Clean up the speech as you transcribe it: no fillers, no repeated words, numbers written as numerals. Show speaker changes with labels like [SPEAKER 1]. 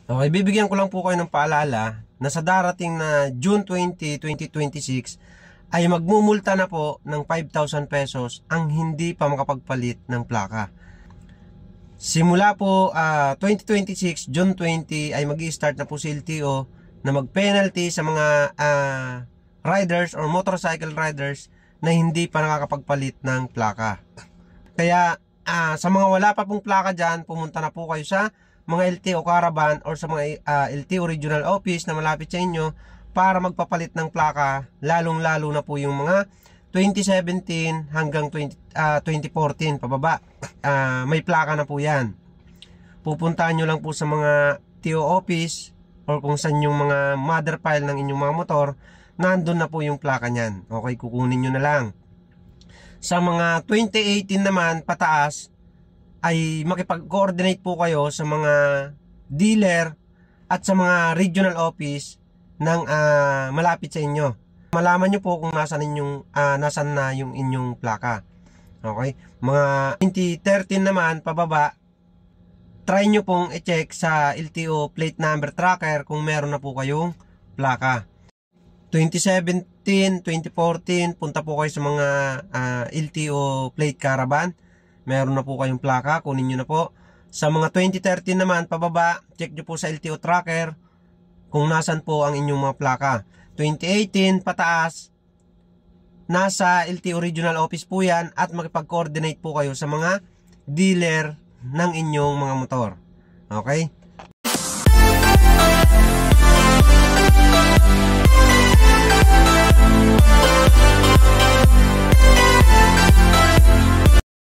[SPEAKER 1] Okay, bibigyan ko lang po kayo ng paalala na sa darating na June 20, 2026 ay magmumulta na po ng 5,000 pesos ang hindi pa makapagpalit ng plaka. Simula po 2026, June 20 ay mag-i-start na po si LTO na mag-penalty sa mga riders or motorcycle riders na hindi pa nakakapagpalit ng plaka. Kaya sa mga wala pa pong plaka dyan, pumunta na po kayo sa mga LTO caravan or sa mga LTO regional office na malapit sa inyo para magpapalit ng plaka, lalong-lalo na po yung mga 2017 hanggang 2014 pababa. May plaka na po yan. Pupuntahan nyo lang po sa mga TO office or kung saan yung mga mother file ng inyong mga motor, nandun na po yung plaka nyan. Okay, kukunin nyo na lang. Sa mga 2018 naman pataas, ay makipag-coordinate po kayo sa mga dealer at sa mga regional office ng malapit sa inyo. Malaman nyo po kung nasan na yung inyong plaka. Okay? Mga 2013 naman pababa, try nyo pong i-check sa LTO plate number tracker kung meron na po kayong plaka. 2017, 2014, punta po kayo sa mga LTO plate caravan. Meron na po kayong plaka, kunin nyo na po. Sa mga 2013 naman, pababa, check nyo po sa LTO tracker kung nasan po ang inyong mga plaka. 2018, pataas, nasa LTO regional office po yan at makipag-coordinate po kayo sa mga dealer ng inyong mga motor. Okay?